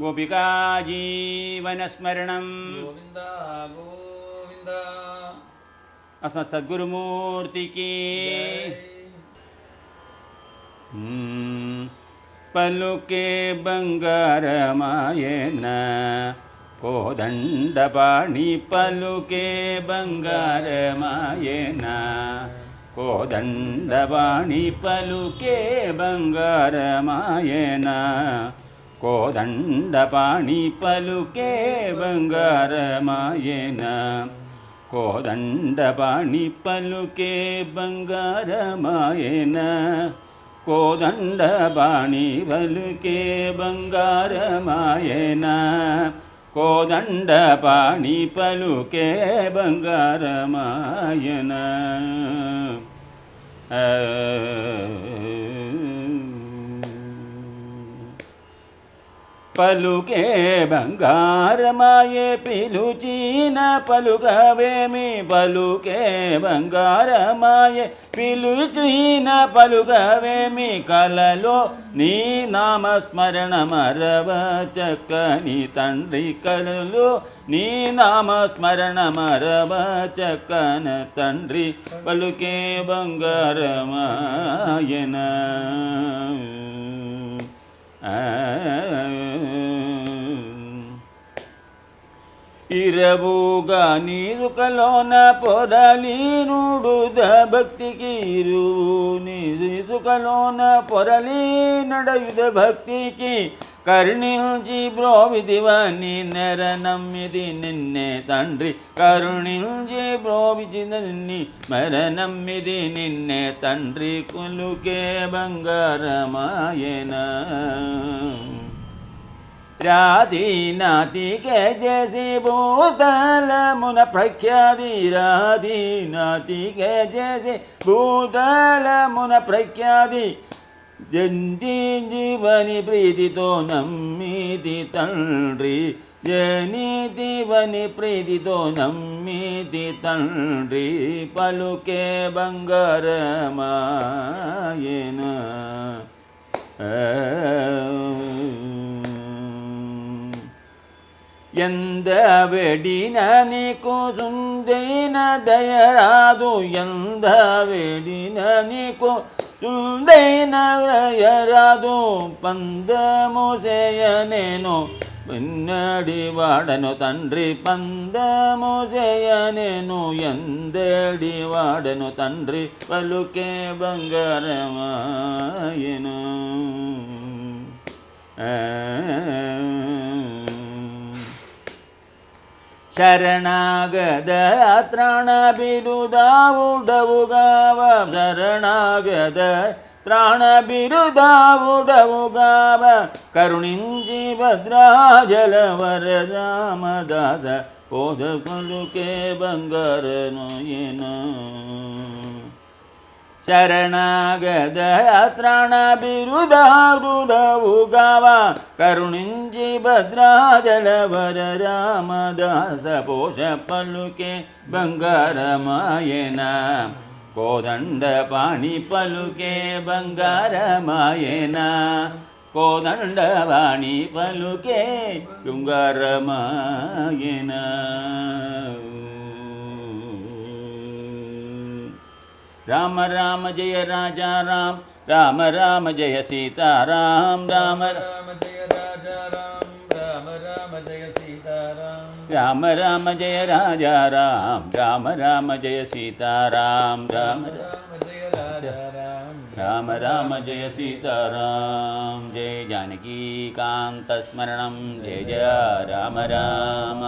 गोपिका जीवनस्मरणं गोविंद गोविंद। अस्मत् सद्गुरुमूर्ति की पलुके बंगारमायेन कोदंडपाणि पलुके बंगारमायेन कोदंडपाणि पलुके बंगारमायेन कोदंडपाणि पलुके बंगारमायेन कोदंडपाणि पलुके बंगारमायेन कोदंडपाणि पलुके बंगारमायेन कोदंडपाणि पलुके बंगारमायेन पलुके बंगारमाये पिलुचीन पलुकवेमि पलुके बंगारमाये पिलुचीन पलुकवेमि कలలో నీ నామస్మరణమరవ చక్కని తండ్రి కలలో నీ నామస్మరణమరవ చక్కన తండ్రి పలుకే బంగారమాయన ఇరవుగా నీరుకలోన పొరలీనుడుద భక్తికి ఇరువు నీరుకలోన పొరలీ నడయుద భక్తికి కరుణించి బ్రోవిదివని నెర నమ్మిది నిన్నే తండ్రి కరుణించి బ్రోవిచి నిన్ని మెర నమ్మిది నిన్నే తండ్రి కులుకే బంగారమాయన రాధి నాతికే చేసి భూతలమున ప్రఖ్యాతి రాధి నాతికే చేసి భూతలమున ప్రఖ్యాతి జంతి జీవని ప్రీతితో నమ్మిది తండ్రి జనిదివని ప్రీతితో నమ్మిది తండ్రి పలుకే బంగారమాయన ಎಂದ ಬೇಡಿನ ನೀಕು ಸುಂದೈನ ದಯರಾದು ಎಂದ ಬೇಡಿನ ನೀಕು ಸುಂದೈನ ದಯರಾದು పందముసేయనేను పిన్నడి వాడను తండ్రి పందముసేయనేను ఎందడి వాడను తండ్రి పలుకే బంగారమాయను ಶರಣಾಗದ ತ್ರಾಣ ಬಿರುದಾವುಡವುಗಾವ ಶರಣಾಗದ ತ್ರಾಣ ಬಿರುದಾವುಡವುಗಾವ ಕರುಣಿಂಚಿ ಭದ್ರಾಜಲವರ ರಾಮದಾಸ ಪೋದ ಪಲುಕೆ ಬಂಗಾರನೋಯೇನು ಶರಣಾಗದ ತ್ರಾಣ ಬಿರುದಾವುಡವುಗಾವ ಕರುಣಿಂಚಿ ಭದ್ರಾಜಲವರ ರಾಮದಾಸ ಪೋಷ ಪಲುಕೆ ಬಂಗಾರಮಾಯನ ಕೋದಂಡಪಾಣಿ ಪಲುಕೆ ಬಂಗಾರಮಾಯನ ಕೋದಂಡಪಾಣಿ ಪಲುಕೆ ಬಂಗಾರಮಾಯನ राम राम जय राजा राम राम राम जय सीताराम राम राम जय राजा राम राम राम जय सीताराम राम राम जय राजा राम राम राम जय सीताराम राम राम जय राजा राम राम राम जय सीताराम जय जानकी कांत स्मरणं जय जय राम राम।